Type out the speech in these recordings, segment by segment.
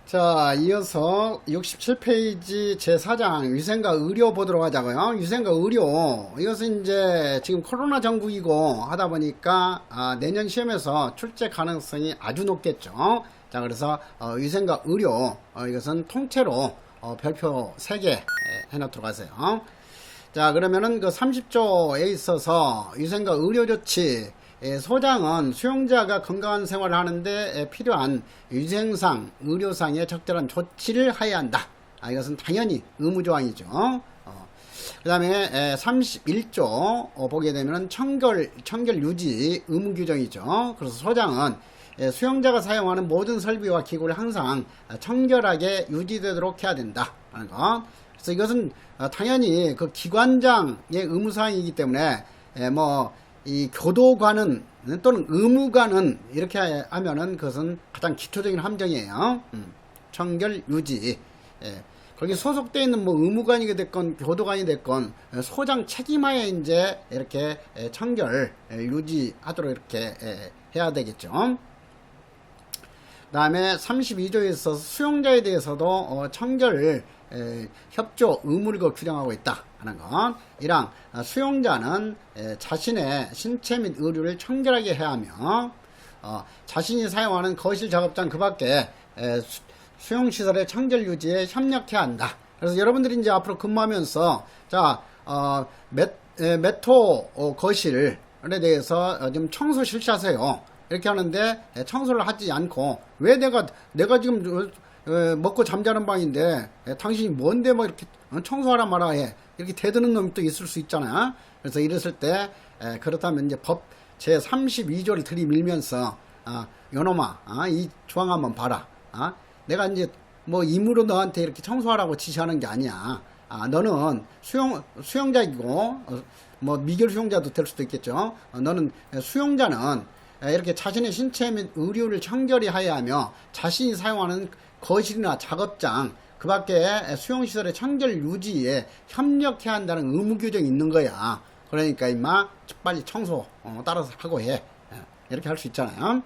자, 이어서 67페이지 제4장 위생과 의료 보도록 하자고요. 위생과 의료, 이것은 이제 지금 코로나 전국이고 하다 보니까 내년 시험에서 출제 가능성이 아주 높겠죠. 자, 그래서 위생과 의료, 이것은 통째로 별표 3개 해놓도록 하세요. 자, 그러면은 그 30조에 있어서 위생과 의료 조치, 소장은 수용자가 건강한 생활을 하는데 필요한 위생상, 의료상의 적절한 조치를 하여야 한다. 이것은 당연히 의무조항이죠. 그 다음에 31조 보게 되면 청결 유지 의무규정이죠. 그래서 소장은 수용자가 사용하는 모든 설비와 기구를 항상 청결하게 유지되도록 해야 된다. 하는 것. 그래서 이것은 당연히 그 기관장의 의무사항이기 때문에 이 교도관은 또는 의무관은 이렇게 하면은 그것은 가장 기초적인 함정이에요. 청결 유지. 거기 소속되어 있는 뭐 의무관이 됐건 교도관이 됐건 소장 책임하에 이제 이렇게 청결 유지하도록 이렇게 해야 되겠죠. 그 다음에 32조에 있어서 수용자에 대해서도 청결 협조 의무를 규정하고 있다 하는 것. 1항 수용자는 자신의 신체 및 의료를 청결하게 해야 하며 자신이 사용하는 거실 작업장 그 밖에 수용시설의 청결 유지에 협력해야 한다. 그래서 여러분들이 이제 앞으로 근무하면서 자 메토 거실에 대해서 좀 청소 실시하세요. 이렇게 하는데 청소를 하지 않고 왜 내가 지금 먹고 잠자는 방인데 당신이 뭔데 뭐 이렇게 청소하라 말아 해 이렇게 대드는 놈이 또 있을 수 있잖아. 그래서 이랬을 때 그렇다면 이제 법 제 32조를 들이밀면서 요놈아 이 조항 한번 봐라. 내가 이제 뭐 임으로 너한테 이렇게 청소하라고 지시하는 게 아니야. 너는 수용자이고 뭐 미결 수용자도 될 수도 있겠죠. 너는 수용자는 이렇게 자신의 신체 및 의료를 청결히 하여야 하며 자신이 사용하는 거실이나 작업장 그 밖에 수용시설의 청결 유지에 협력해야 한다는 의무규정이 있는 거야. 그러니까 임마 빨리 청소 따라서 하고 해. 이렇게 할 수 있잖아요.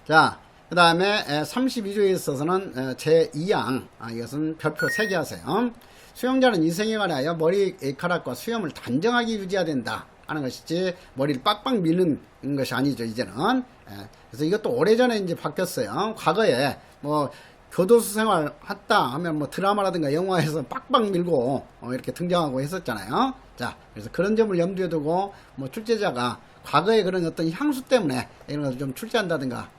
자, 그 다음에 32조에 있어서는 제2항 이것은 별표 3개 하세요. 수용자는 위생에 관하여 머리카락과 수염을 단정하게 유지해야 된다 하는 것이지 머리를 빡빡 밀는 것이 아니죠 이제는. 그래서 이것도 오래전에 이제 바뀌었어요. 과거에 뭐 교도소 생활 했다 하면 뭐 드라마라든가 영화에서 빡빡 밀고 이렇게 등장하고 했었잖아요. 자, 그래서 그런 점을 염두에 두고 뭐 출제자가 과거에 그런 어떤 향수 때문에 이런 것을 좀 출제한다든가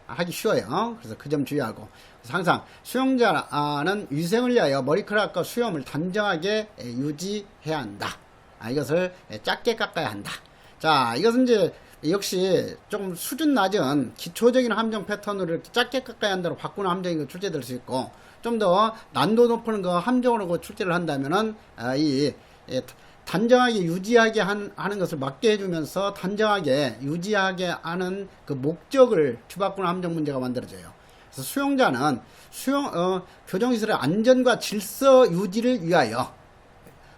하기 쉬워요. 그래서 그 점 주의하고. 그래서 항상 수용자는 위생을 위하여 머리카락과 수염을 단정하게 유지해야 한다. 이것을 작게 깎아야 한다. 자, 이것은 이제 역시 조금 수준 낮은 기초적인 함정 패턴으로 이렇게 작게 깎아야 한다고 바꾸는 함정이 출제될 수 있고, 좀 더 난도 높은 그 함정으로 출제를 한다면은 단정하게 유지하게 하는 것을 막게 해주면서 단정하게 유지하게 하는 그 목적을 뒤바꾸는 함정 문제가 만들어져요. 그래서 수용자는 교정시설의 안전과 질서 유지를 위하여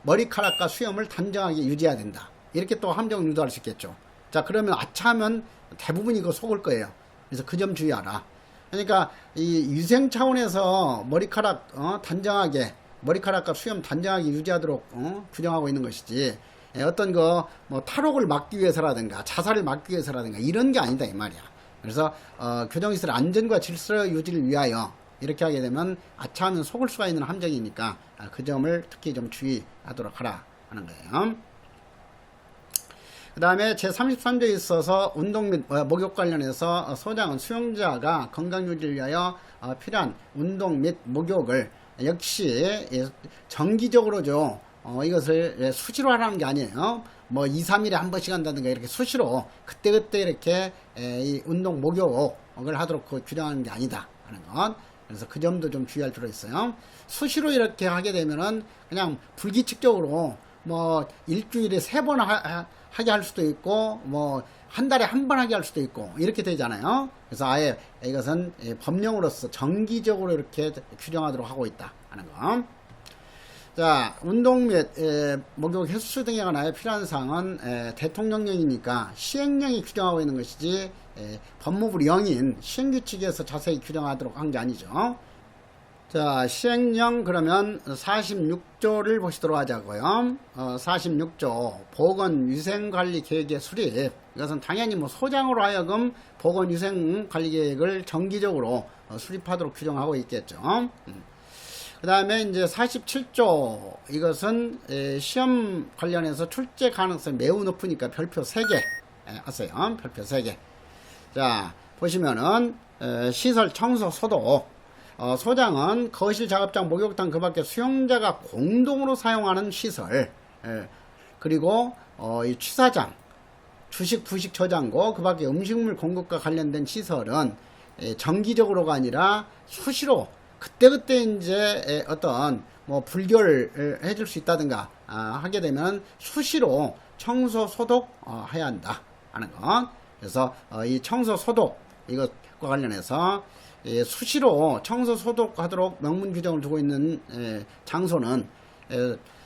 머리카락과 수염을 단정하게 유지해야 된다. 이렇게 또 함정을 유도할 수 있겠죠. 자, 그러면 아차하면 대부분 이거 속을 거예요. 그래서 그 점 주의하라. 그러니까 이 위생 차원에서 머리카락 단정하게 머리카락과 수염 단정하게 유지하도록 규정하고 있는 것이지 어떤 뭐 탈옥을 막기 위해서라든가 자살을 막기 위해서라든가 이런 게 아니다 이 말이야. 그래서 교정시설 안전과 질서 유지를 위하여 이렇게 하게 되면 아차하면 속을 수가 있는 함정이니까 그 점을 특히 좀 주의하도록 하라 하는 거예요. 그 다음에 제33조에 있어서 운동 및 목욕 관련해서 소장은 수용자가 건강 유지를 위하여 필요한 운동 및 목욕을 역시 정기적으로죠. 이것을 수시로 하라는 게 아니에요. 뭐 2, 3일에 한 번씩 한다든가 이렇게 수시로 그때그때 이렇게 이 운동 목욕을 하도록 규정하는 게 아니다 하는 것. 그래서 그 점도 좀 주의할 필요가 있어요. 수시로 이렇게 하게 되면은 그냥 불규칙적으로 뭐 일주일에 3번 하게 할 수도 있고 뭐 한 달에 한 번 하게 할 수도 있고 이렇게 되잖아요. 그래서 아예 이것은 법령으로서 정기적으로 이렇게 규정하도록 하고 있다 하는 거. 자, 운동 및 목욕 횟수 등에 관하여 필요한 사항은 대통령령이니까 시행령이 규정하고 있는 것이지 법무부 령인 시행규칙에서 자세히 규정하도록 한 게 아니죠. 자, 시행령 그러면 46조를 보시도록 하자고요. 46조 보건위생관리계획의 수립. 이것은 당연히 뭐 소장으로 하여금 보건위생관리계획을 정기적으로 수립하도록 규정하고 있겠죠. 그 다음에 이제 47조 이것은 시험 관련해서 출제 가능성이 매우 높으니까 별표 3개 하세요. 별표 3개. 자, 보시면은 시설 청소 소독. 소장은 거실, 작업장, 목욕탕 그 밖에 수용자가 공동으로 사용하는 시설, 그리고 이 취사장, 주식, 부식 저장고 그 밖에 음식물 공급과 관련된 시설은 정기적으로가 아니라 수시로 그때그때 이제 어떤 뭐 불결을 해줄 수 있다든가 하게 되면 수시로 청소 소독 해야 한다 하는 것. 그래서 이 청소 소독 이것과 관련해서 수시로 청소 소독하도록 명문 규정을 두고 있는 장소는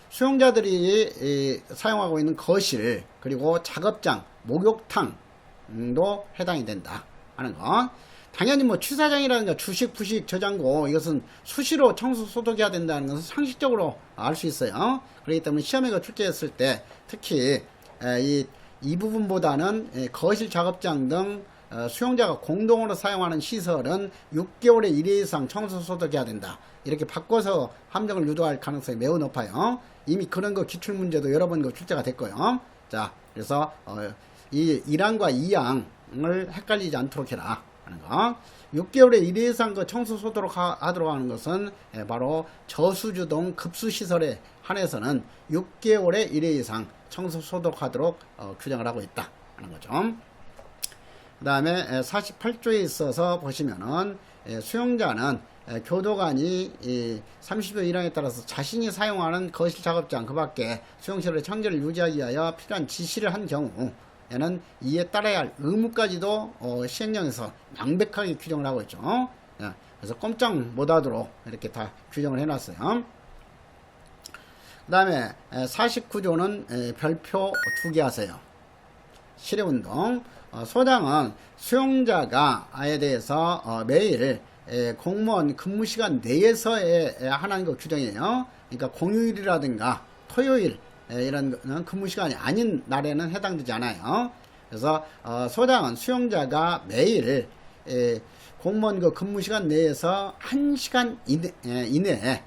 수용자들이 사용하고 있는 거실 그리고 작업장, 목욕탕도 해당이 된다 하는 것. 당연히 뭐 취사장이라든가 주식, 부식, 저장고 이것은 수시로 청소 소독해야 된다는 것은 상식적으로 알 수 있어요. 그렇기 때문에 시험에 출제했을 때 특히 이 부분보다는 거실, 작업장 등 수용자가 공동으로 사용하는 시설은 6개월에 1회 이상 청소 소독해야 된다. 이렇게 바꿔서 함정을 유도할 가능성이 매우 높아요. 이미 그런 거 기출문제도 여러 번 출제가 됐고요. 자, 그래서 이 1항과 2항을 헷갈리지 않도록 해라 하는 거. 6개월에 1회 이상 청소 소독 하도록 하는 것은 바로 저수주동 급수시설에 한해서는 6개월에 1회 이상 청소 소독하도록 규정을 하고 있다 하는 거죠. 그 다음에 48조에 있어서 보시면은 수용자는 교도관이 30조 1항에 따라서 자신이 사용하는 거실, 작업장 그 밖에 수용시설의 청결을 유지하기 위하여 필요한 지시를 한 경우에는 이에 따라야 할 의무까지도 시행령에서 명백하게 규정을 하고 있죠. 그래서 꼼짝 못하도록 이렇게 다 규정을 해놨어요. 그 다음에 49조는 별표 2개 하세요. 실외운동. 소장은 수용자가 아에 대해서 매일 공무원 근무시간 내에서 하는 거 규정이에요. 그러니까 공휴일이라든가 토요일 이런 근무시간이 아닌 날에는 해당되지 않아요. 그래서 소장은 수용자가 매일 공무원 근무시간 내에서 1시간 이내에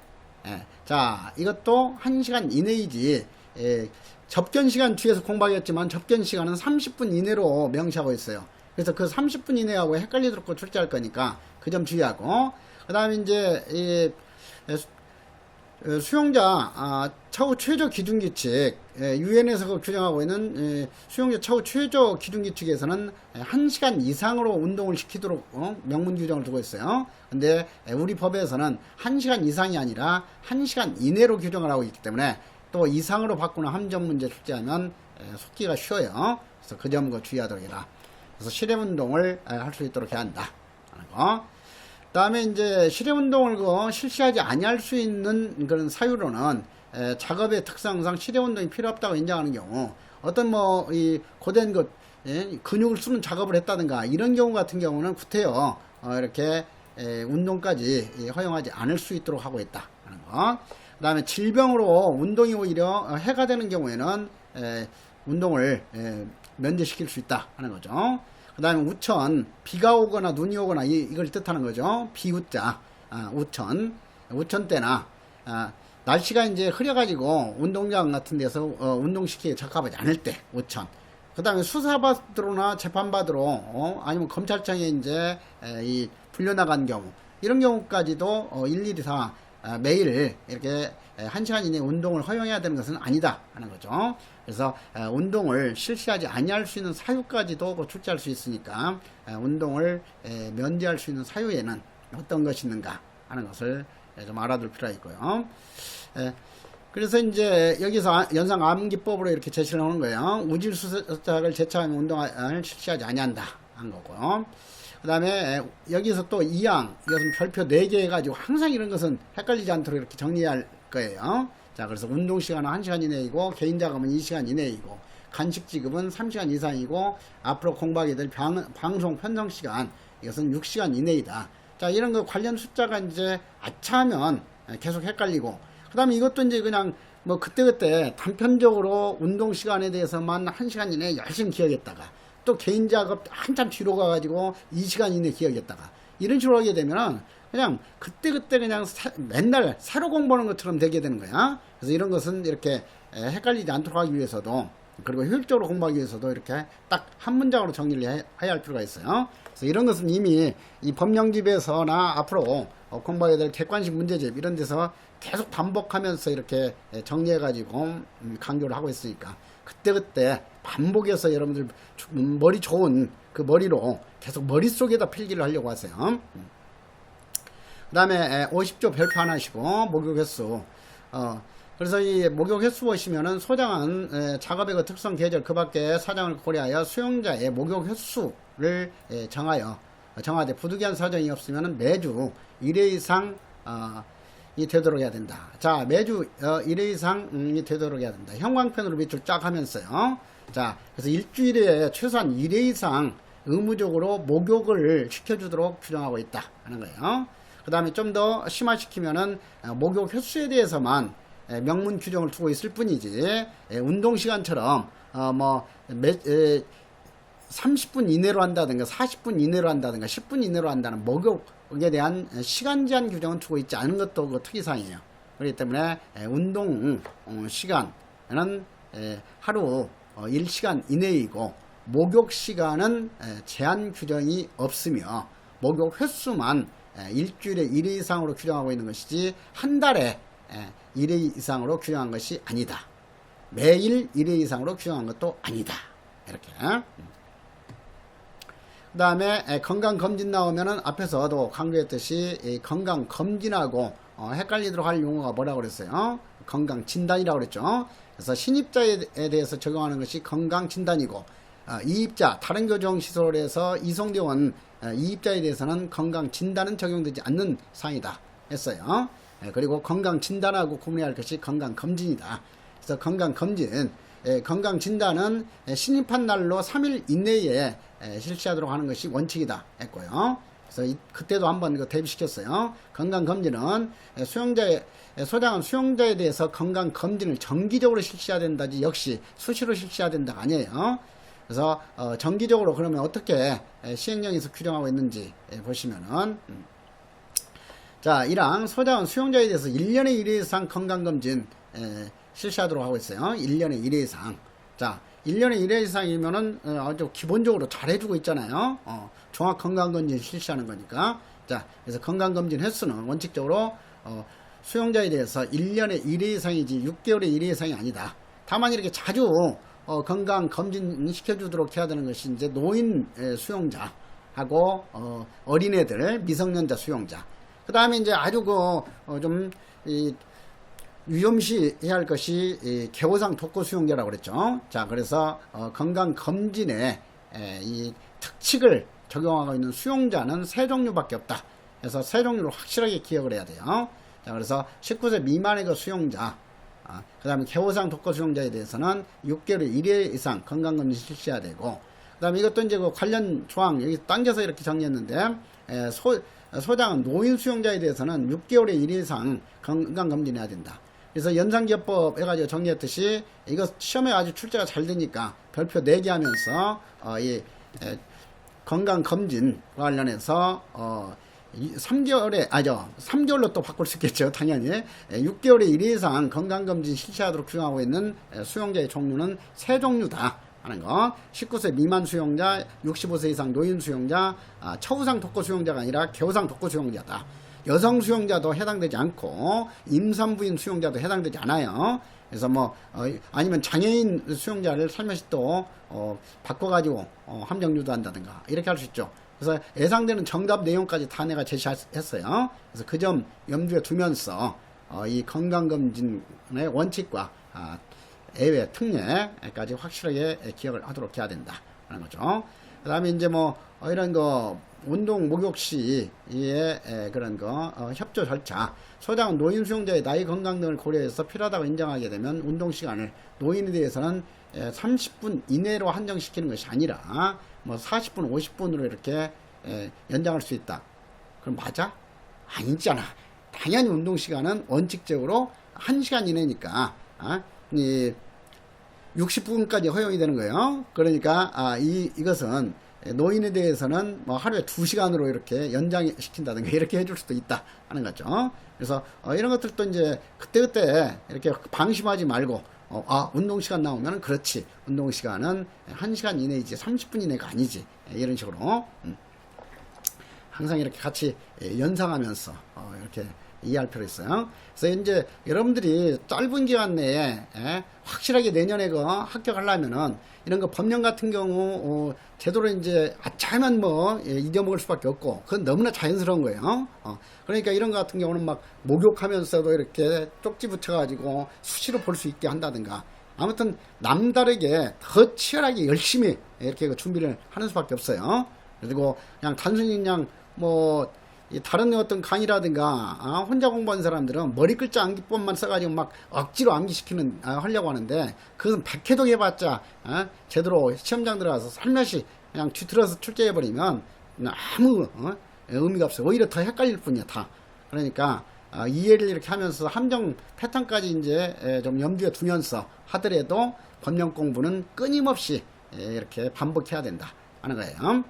자, 이것도 1시간 이내이지 접견 시간 뒤에서 공부하겠지만 접견 시간은 30분 이내로 명시하고 있어요. 그래서 그 30분 이내하고 헷갈리도록 출제할 거니까 그 점 주의하고, 그 다음에 이제 수용자 차후 최저 기준규칙 유엔에서 규정하고 있는 수용자 차후 최저 기준규칙에서는 1시간 이상으로 운동을 시키도록 명문 규정을 두고 있어요. 근데 우리 법에서는 1시간 이상이 아니라 1시간 이내로 규정을 하고 있기 때문에 또 이상으로 바꾸는 함정 문제 출제하면 속기가 쉬워요. 그래서 그 점 주의하도록 해라. 그래서 실외운동을 할 수 있도록 해야 한다 하는 거. 다음에 이제 실외운동을 실시하지 아니할 수 있는 그런 사유로는 작업의 특성상 실외운동이 필요 없다고 인정하는 경우, 어떤 이 고된 근육을 쓰는 작업을 했다든가 이런 경우 같은 경우는 구태여 이렇게 운동까지 허용하지 않을 수 있도록 하고 있다 하는 거. 그 다음에 질병으로 운동이 오히려 해가 되는 경우에는 운동을 면제시킬 수 있다 하는 거죠. 그 다음에 우천, 비가 오거나 눈이 오거나 이걸 뜻하는 거죠. 비우자, 우천 때나 날씨가 이제 흐려가지고 운동장 같은 데서 운동시키기에 적합하지 않을 때 우천. 그 다음에 수사받으러나 재판받으러 아니면 검찰청에 이제 불려나간 경우, 이런 경우까지도 일일이 다 매일 이렇게 1시간 이내 운동을 허용해야 되는 것은 아니다 하는 거죠. 그래서 운동을 실시하지 아니할 수 있는 사유까지도 출제할 수 있으니까 운동을 면제할 수 있는 사유에는 어떤 것이 있는가 하는 것을 좀 알아둘 필요가 있고요. 그래서 이제 여기서 연상암기법으로 이렇게 제시를 하는 거예요. 우질수작을 제차하면 운동을 실시하지 아니한다 한 거고요. 그 다음에 여기서 또 2항, 이것은 별표 4개 해가지고 항상 이런 것은 헷갈리지 않도록 이렇게 정리할 거예요. 자, 그래서 운동 시간은 1시간 이내이고 개인 자금은 2시간 이내이고 간식 지급은 3시간 이상이고 앞으로 공부하게 될 방송 편성 시간 이것은 6시간 이내이다. 자, 이런 거 관련 숫자가 이제 아차하면 계속 헷갈리고, 그 다음에 이것도 이제 그냥 뭐 그때그때 단편적으로 운동 시간에 대해서만 1시간 이내에 열심히 기억했다가 또 개인 작업 한참 뒤로 가가지고 2시간 이내 기억했다가 이런 식으로 하게 되면은 그냥 그때그때 그냥 맨날 새로 공부하는 것처럼 되게 되는 거야. 그래서 이런 것은 이렇게 헷갈리지 않도록 하기 위해서도, 그리고 효율적으로 공부하기 위해서도 이렇게 딱 한 문장으로 정리를 해야 할 필요가 있어요. 그래서 이런 것은 이미 이 법령집에서나 앞으로 공부하게 될 객관식 문제집 이런 데서 계속 반복하면서 이렇게 정리해가지고 강조를 하고 있으니까 그때그때 반복해서 여러분들 머리 좋은 그 머리로 계속 머릿속에다 필기를 하려고 하세요. 그 다음에 50조 별표 하나 하시고 목욕 횟수. 그래서 이 목욕 횟수 보시면은 소장은 작업의 그 특성, 계절 그 밖에 사정을 고려하여 수용자의 목욕 횟수를 정하되 부득이한 사정이 없으면은 매주 1회 이상 이 되도록 해야 된다. 자, 매주 1회 이상이 되도록 해야 된다. 형광펜으로 밑줄 쫙 하면서요. 자, 그래서 일주일에 최소한 1회 이상 의무적으로 목욕을 시켜주도록 규정하고 있다 하는 거예요. 그 다음에 좀 더 심화시키면은 목욕 횟수에 대해서만 명문 규정을 두고 있을 뿐이지, 운동시간처럼 30분 이내로 한다든가 40분 이내로 한다든가 10분 이내로 한다는 목욕에 대한 시간 제한 규정은 두고 있지 않은 것도 그 특이사항이에요. 그렇기 때문에 운동 시간은 하루 1시간 이내이고 목욕 시간은 제한 규정이 없으며 목욕 횟수만 일주일에 1회 이상으로 규정하고 있는 것이지 한 달에 1회 이상으로 규정한 것이 아니다. 매일 1회 이상으로 규정한 것도 아니다. 이렇게. 그 다음에 건강검진 나오면은 앞에서도 강조했듯이 건강검진하고 헷갈리도록 할 용어가 뭐라고 그랬어요? 건강진단이라고 그랬죠. 그래서 신입자에 대해서 적용하는 것이 건강진단이고, 이입자, 다른 교정시설에서 이송되어 온 이입자에 대해서는 건강진단은 적용되지 않는 사항이다 했어요. 그리고 건강진단하고 구분해야 할 것이 건강검진이다. 그래서 건강진단은 신입한 날로 3일 이내에 실시하도록 하는 것이 원칙이다 했고요. 그래서 그때도 한번 대비시켰어요. 건강검진은 소장은 수용자에 대해서 건강검진을 정기적으로 실시해야 된다지 역시 수시로 실시해야 된다가 아니에요. 그래서 정기적으로 그러면 어떻게 시행령에서 규정하고 있는지 보시면은, 자, 1항 소장은 수용자에 대해서 1년에 1회 이상 건강검진 실시하도록 하고 있어요. 1년에 1회 이상. 자, 1년에 1회 이상이면은 아주 기본적으로 잘 해주고 있잖아요. 종합 건강검진 실시하는 거니까. 자, 그래서 건강검진 횟수는 원칙적으로 수용자에 대해서 1년에 1회 이상이지 6개월에 1회 이상이 아니다. 다만 이렇게 자주 건강검진 시켜주도록 해야 되는 것이 이제 노인 수용자하고 어린애들, 미성년자 수용자. 그 다음에 이제 아주 좀 위험시해야 할 것이 개호상 독거 수용자라고 그랬죠. 자, 그래서 건강검진에 이 특칙을 적용하고 있는 수용자는 3종류밖에 없다. 그래서 3종류를 확실하게 기억을 해야 돼요. 자, 그래서 19세 미만의 그 수용자, 그 다음에 개호상 독거 수용자에 대해서는 6개월에 1회 이상 건강검진 실시해야 되고, 그 다음에 이것도 이제 그 관련 조항 여기 당겨서 이렇게 정리했는데, 소장은 노인 수용자에 대해서는 6개월에 1회 이상 건강검진해야 된다. 그래서 연상기업법 해가지고 정리했듯이 이거 시험에 아주 출제가 잘 되니까 별표 4개 하면서 이 건강검진 관련해서 3개월로 또 바꿀 수 있겠죠. 당연히 6개월에 1회 이상 건강검진 실시하도록 규정하고 있는 수용자의 종류는 3종류다 하는 거. 19세 미만 수용자, 65세 이상 노인 수용자, 처우상 독거 수용자가 아니라 개호상 독거 수용자다. 여성 수용자도 해당되지 않고 임산부인 수용자도 해당되지 않아요. 그래서 아니면 장애인 수용자를 살며시 또 바꿔가지고 함정 유도한다든가 이렇게 할 수 있죠. 그래서 예상되는 정답 내용까지 다 내가 제시했어요. 그래서 그 점 염두에 두면서 이 건강검진의 원칙과 예외, 특례까지 확실하게 기억을 하도록 해야 된다는 거죠. 그다음에 이제 뭐 이런 거 운동 목욕 시의 그런 거 협조 절차. 소장은 노인 수용자의 나이 건강 등을 고려해서 필요하다고 인정하게 되면 운동 시간을 노인에 대해서는 30분 이내로 한정시키는 것이 아니라 뭐 40분, 50분으로 이렇게 연장할 수 있다. 그럼 맞아? 아니잖아. 당연히 운동 시간은 원칙적으로 1시간 이내니까 이 60분까지 허용이 되는 거예요. 그러니까 이것은 노인에 대해서는 뭐 하루에 2시간으로 이렇게 연장시킨다든가 이렇게 해줄 수도 있다 하는 거죠. 그래서 이런 것들도 이제 그때그때 이렇게 방심하지 말고 운동 시간 나오면 그렇지, 운동 시간은 1시간 이내이지 30분 이내가 아니지, 이런 식으로 항상 이렇게 같이 연상하면서 이렇게 이해할 필요가 있어요. 그래서 이제 여러분들이 짧은 기간 내에 확실하게 내년에 합격하려면은 이런 거 법령 같은 경우 제대로 이제 아차하면 뭐 잊어먹을 수밖에 없고, 그건 너무나 자연스러운 거예요. 그러니까 이런 거 같은 경우는 막 목욕하면서도 이렇게 쪽지 붙여가지고 수시로 볼 수 있게 한다든가, 아무튼 남다르게 더 치열하게 열심히 이렇게 준비를 하는 수밖에 없어요. 그리고 그냥 단순히 그냥 뭐 다른 어떤 강의라든가 혼자 공부하는 사람들은 머리 글자 암기법만 써가지고 막 억지로 암기시키는 하려고 하는데, 그것은 백회독 해봤자 제대로 시험장 들어가서 살며시 그냥 뒤틀어서 출제해버리면 아무 의미가 없어요. 오히려 더 헷갈릴 뿐이야 다. 그러니까 이해를 이렇게 하면서 함정 패턴까지 이제 좀 염두에 두면서 하더라도 법령 공부는 끊임없이 이렇게 반복해야 된다 하는 거예요.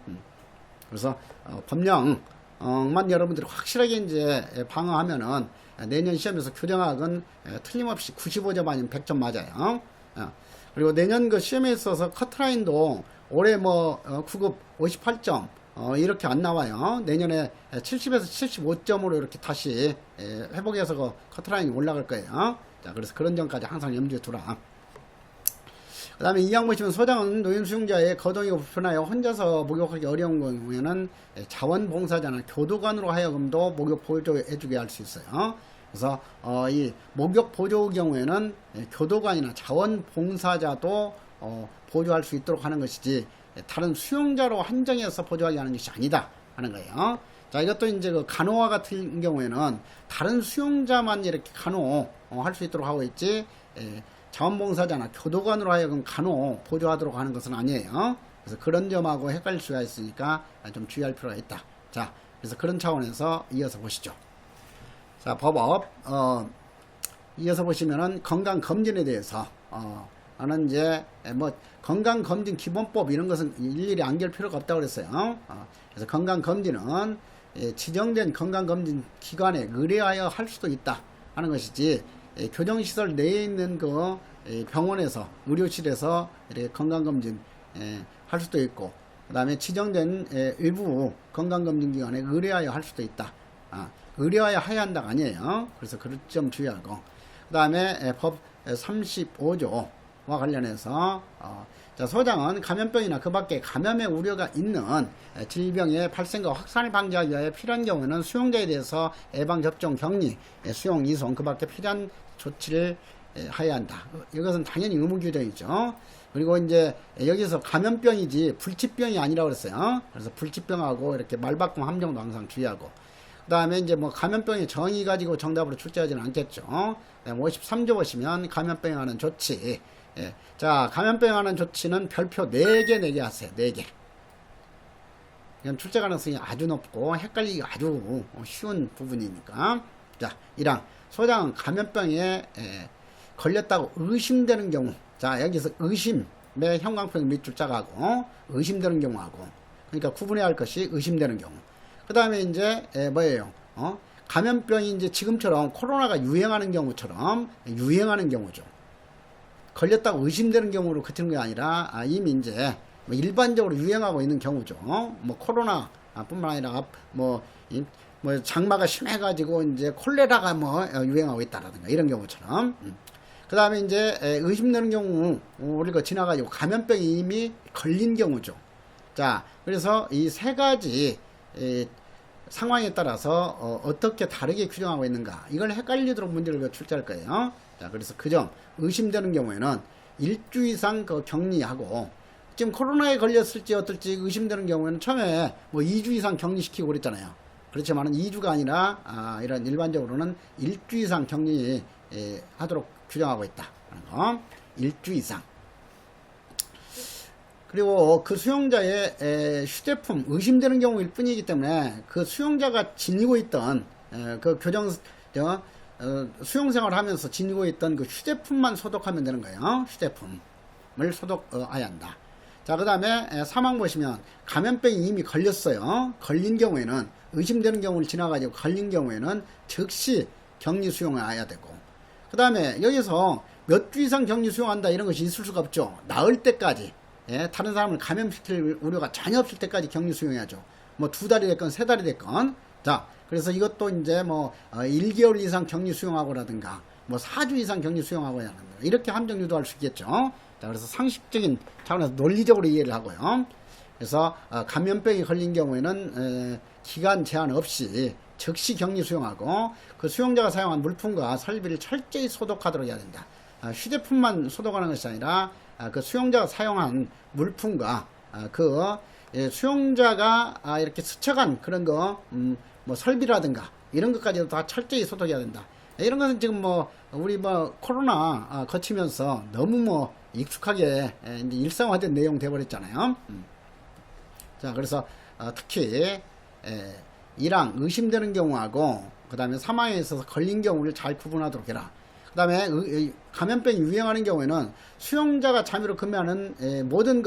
그래서 법령만 여러분들이 확실하게 이제 방어하면은 내년 시험에서 교정학은 틀림없이 95점 아니면 100점 맞아요. 그리고 내년 그 시험에 있어서 커트라인도 올해 뭐 9급 58점 이렇게 안 나와요. 내년에 70에서 75점으로 이렇게 다시 회복해서 그 커트라인이 올라갈 거예요. 자, 그래서 그런 점까지 항상 염두에 두라. 그 다음에 이 양 보시면, 소장은 노인 수용자의 거동이 불편하여 혼자서 목욕하기 어려운 경우에는 자원봉사자나 교도관으로 하여금도 목욕 보조해주게 할 수 있어요. 그래서 이 목욕 보조 경우에는 교도관이나 자원봉사자도 보조할 수 있도록 하는 것이지, 다른 수용자로 한정해서 보조하게 하는 것이 아니다 하는 거예요. 자, 이것도 이제 그 간호와 같은 경우에는 다른 수용자만 이렇게 간호할 수 있도록 하고 있지, 자원봉사자나 교도관으로 하여금 간호 보조하도록 하는 것은 아니에요. 그래서 그런 점하고 헷갈릴 수가 있으니까 좀 주의할 필요가 있다. 자, 그래서 그런 차원에서 이어서 보시죠. 자, 법업 이어서 보시면은 건강검진에 대해서 나는 이제 뭐 건강검진 기본법 이런 것은 일일이 안길 필요가 없다고 그랬어요. 그래서 건강검진은 지정된 건강검진 기관에 의뢰하여 할 수도 있다 하는 것이지, 교정시설 내에 있는 그 병원에서, 의료실에서 이렇게 건강검진 할 수도 있고, 그 다음에 지정된 일부 건강검진기관에 의뢰하여 할 수도 있다. 의뢰하여 해야 한다가 아니에요. 그래서 그런 점 주의하고, 그 다음에 법 35조와 관련해서 자, 소장은 감염병이나 그 밖에 감염의 우려가 있는 질병의 발생과 확산을 방지하기 위해 필요한 경우에는 수용자에 대해서 예방접종, 격리, 수용, 이송, 그 밖에 필요한 조치를 해야 한다. 이것은 당연히 의무규정이죠. 그리고 이제 여기서 감염병이지 불치병이 아니라고 그랬어요. 그래서 불치병하고 이렇게 말바꿈 함정도 항상 주의하고, 그 다음에 이제 뭐 감염병의 정의 가지고 정답으로 출제하지는 않겠죠. 53조 보시면 감염병에 관한 조치. 자, 감염병에 관한 조치는 별표 4개 내게 하세요. 4개. 이건 출제 가능성이 아주 높고 헷갈리기가 아주 쉬운 부분이니까. 자, 1항. 소장은 감염병에 걸렸다고 의심되는 경우. 자, 여기서 의심의 형광펜 밑줄 짜가고 의심되는 경우하고, 그러니까 구분해야 할 것이 의심되는 경우. 그 다음에 이제 뭐예요? 감염병이 이제 지금처럼 코로나가 유행하는 경우처럼 유행하는 경우죠. 걸렸다고 의심되는 경우로 그치는 게 아니라 이미 이제 뭐 일반적으로 유행하고 있는 경우죠. 뭐 코로나 뿐만 아니라 뭐 장마가 심해가지고 이제 콜레라가 뭐 유행하고 있다라든가 이런 경우처럼. 그 다음에 이제 의심되는 경우 우리가 지나가지고 감염병이 이미 걸린 경우죠. 자, 그래서 이 세 가지 상황에 따라서 어떻게 다르게 규정하고 있는가, 이걸 헷갈리도록 문제를 출제할 거예요. 자, 그래서 그 점, 의심되는 경우에는 일주 이상 그 격리하고, 지금 코로나에 걸렸을지 어떨지 의심되는 경우에는 처음에 뭐 2주 이상 격리시키고 그랬잖아요. 그렇지만은 2주가 아니라 이런 일반적으로는 1주 이상 격리 하도록 규정하고 있다. 거. 1주 이상. 그리고 그 수용자의 휴대폰 의심되는 경우일 뿐이기 때문에 그 수용자가 지니고 있던 그 수용생활을 하면서 지니고 있던 그 휴대폰만 소독하면 되는 거예요. 휴대폰을 소독해야 한다. 자, 그 다음에 사망 보시면 감염병이 이미 걸렸어요. 걸린 경우에는 의심되는 경우를 지나가지고 걸린 경우에는 즉시 격리 수용해야 되고, 그 다음에 여기서 몇 주 이상 격리 수용한다 이런 것이 있을 수가 없죠. 나을 때까지, 다른 사람을 감염시킬 우려가 전혀 없을 때까지 격리 수용해야죠. 뭐 2달이 됐건 3달이 됐건. 자, 그래서 이것도 이제 뭐 1개월 이상 격리 수용하고라든가 뭐 4주 이상 격리 수용하고야 하는 이렇게 함정 유도할 수 있겠죠. 자, 그래서 상식적인 차원에서 논리적으로 이해를 하고요. 그래서 감염병이 걸린 경우에는 기간 제한 없이 즉시 격리 수용하고, 그 수용자가 사용한 물품과 설비를 철저히 소독하도록 해야 된다. 휴대폰만 소독하는 것이 아니라 그 수용자가 사용한 물품과 그 수용자가 이렇게 스쳐간 그런 거 뭐 설비라든가 이런 것까지도 다 철저히 소독해야 된다. 이런 것은 지금 뭐 우리 뭐 코로나 거치면서 너무 뭐 익숙하게 이제 일상화된 내용 돼버렸잖아요. 자, 그래서 특히 이랑 의심되는 경우하고 그 다음에 사망에 있어서 걸린 경우를 잘 구분하도록 해라. 그 다음에 감염병이 유행하는 경우에는 수용자가 참여로 구매하는 모든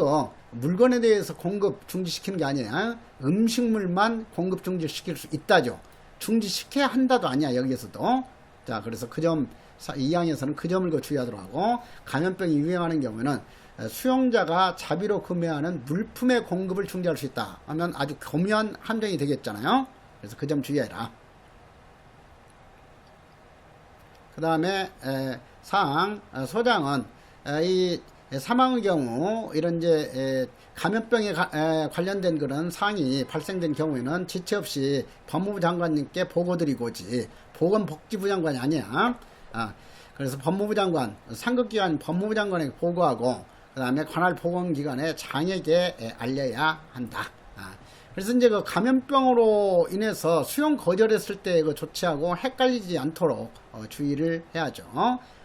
물건에 대해서 공급 중지시키는 게 아니라 음식물만 공급 중지시킬 수 있다죠. 중지시켜야 한다도 아니야, 여기에서도. 자, 그래서 그 점, 이 항에서는 그 점을 주의하도록 하고, 감염병이 유행하는 경우에는 수용자가 자비로 구매하는 물품의 공급을 중지할 수 있다 하면 아주 교묘한 함정이 되겠잖아요. 그래서 그 점 주의해라. 그 다음에 사항 소장은 이 사망의 경우 이런 이제 감염병에 관련된 그런 사항이 발생된 경우에는 지체 없이 법무부 장관님께 보고드리고지 보건복지부 장관이 아니야. 그래서 법무부 장관, 상급기관 법무부 장관에게 보고하고 그 다음에 관할 보건기관의 장에게 알려야 한다. 그래서 이제 그 감염병으로 인해서 수용 거절했을 때 그 조치하고 헷갈리지 않도록 주의를 해야죠.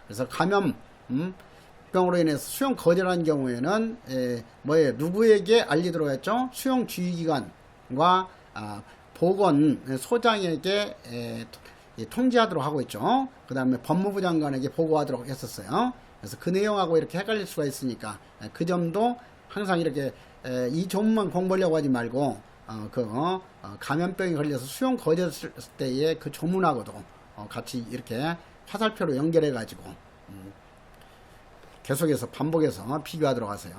그래서 감염병으로 인해서 수용 거절한 경우에는 누구에게 알리도록 했죠? 수용 주의기관과 보건소장에게 통지하도록 하고 있죠. 그 다음에 법무부 장관에게 보고하도록 했었어요. 그래서 그 내용하고 이렇게 헷갈릴 수가 있으니까 그 점도 항상 이렇게 이 조문만 공부하려고 하지 말고 감염병이 걸려서 수용 거절했을 때의 그 조문하고도 같이 이렇게 화살표로 연결해 가지고 계속해서 반복해서 비교하도록 하세요.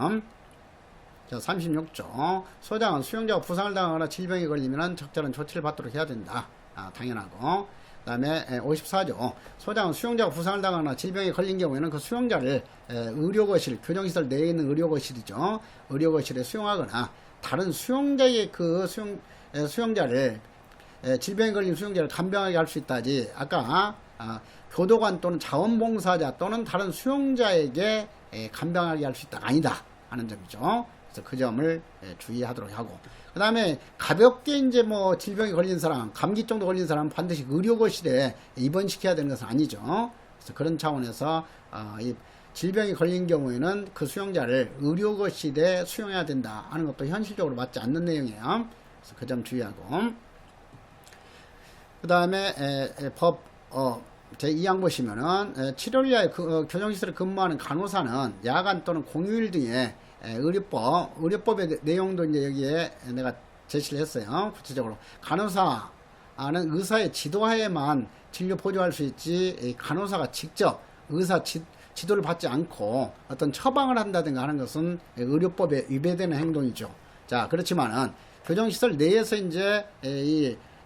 자, 36조 소장은 수용자가 부상을 당하거나 질병에 걸리면 적절한 조치를 받도록 해야 된다. 당연하고. 그 다음에 54조 소장은 수용자가 부상을 당하거나 질병에 걸린 경우에는 그 수용자를 의료거실, 교정시설 내에 있는 의료거실이죠. 의료거실에 수용하거나 다른 수용자의 그 수용자를 질병에 걸린 수용자를 간병하게 할 수 있다지. 아까 교도관 또는 자원봉사자 또는 다른 수용자에게 간병하게 할 수 있다 아니다 하는 점이죠. 그래서 그 점을 주의하도록 하고, 그 다음에 가볍게 이제 뭐 질병에 걸린 사람, 감기 정도 걸린 사람 반드시 의료거실에 입원시켜야 되는 것은 아니죠. 그래서 그런 차원에서 이 질병이 걸린 경우에는 그 수용자를 의료거실에 수용해야 된다 하는 것도 현실적으로 맞지 않는 내용이에요. 그래서 그 점 주의하고, 그 다음에 법 제2항 보시면은 치료를 교정시설에 근무하는 간호사는 야간 또는 공휴일 등에 의료법의 내용도 이제 여기에 내가 제시를 했어요. 구체적으로 간호사는 의사의 지도하에만 진료 보조할 수 있지, 간호사가 직접 의사 지도를 받지 않고 어떤 처방을 한다든가 하는 것은 의료법에 위배되는 행동이죠. 자, 그렇지만은 교정시설 내에서 이제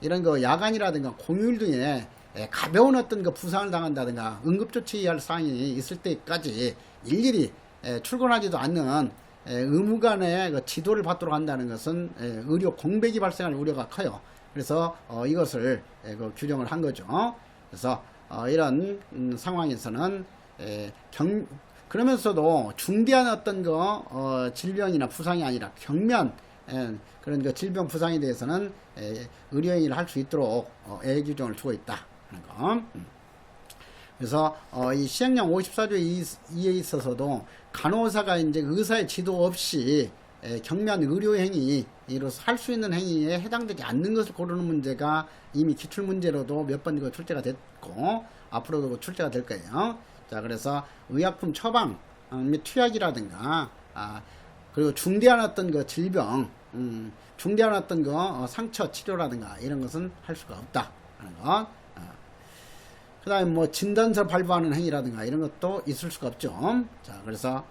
이런 거 야간이라든가 공휴일 등에 가벼운 어떤 그 부상을 당한다든가 응급조치할 사항이 있을 때까지 일일이 출근하지도 않는 의무관의 그 지도를 받도록 한다는 것은 의료 공백이 발생할 우려가 커요. 그래서 이것을 그 규정을 한 거죠. 그래서 이런 상황에서는 그러면서도 중대한 어떤 질병이나 부상이 아니라 경면 그런 질병 부상에 대해서는 의료행위를 할 수 있도록 예규정을 두고 있다 하는 거. 그래서 이 시행령 54조 2에 있어서도 간호사가 이제 의사의 지도 없이 경미한 의료행위로서 할 수 있는 행위에 해당되지 않는 것을 고르는 문제가 이미 기출문제로도 몇 번 출제가 됐고 앞으로도 출제가 될 거예요. 자, 그래서 의약품 처방 및 투약이라든가 그리고 중대한 어떤 질병, 중대한 어떤 상처 치료라든가 이런 것은 할 수가 없다 하는 것. 그 다음에 뭐 진단서 발부하는 행위라든가 이런 것도 있을 수가 없죠. 자, 그래서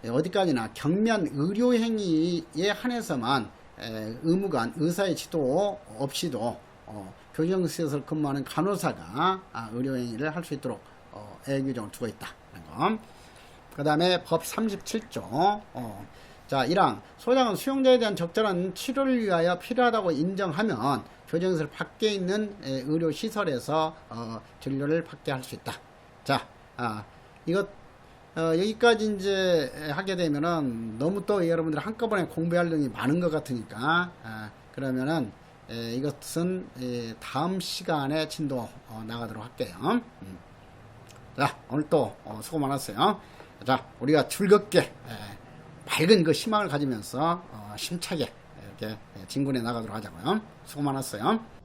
어디까지나 경미한 의료행위에 한해서만 의무관 의사의 지도 없이도 교정시설 근무하는 간호사가 의료행위를 할 수 있도록 규정을 두고 있다. 그 다음에 법 37조 자, 1항 소장은 수용자에 대한 적절한 치료를 위하여 필요하다고 인정하면 교정시설 밖에 있는 의료시설에서 진료를 받게 할 수 있다. 자, 이것 여기까지 이제 하게 되면은 너무 또 여러분들 한꺼번에 공부할 내용이 많은 것 같으니까 그러면은 이것은 다음 시간에 진도 나가도록 할게요. 자, 오늘 또 수고 많았어요. 자, 우리가 즐겁게 밝은 희망을 가지면서 힘차게 이렇게 진군에 나가도록 하자고요. 수고 많았어요.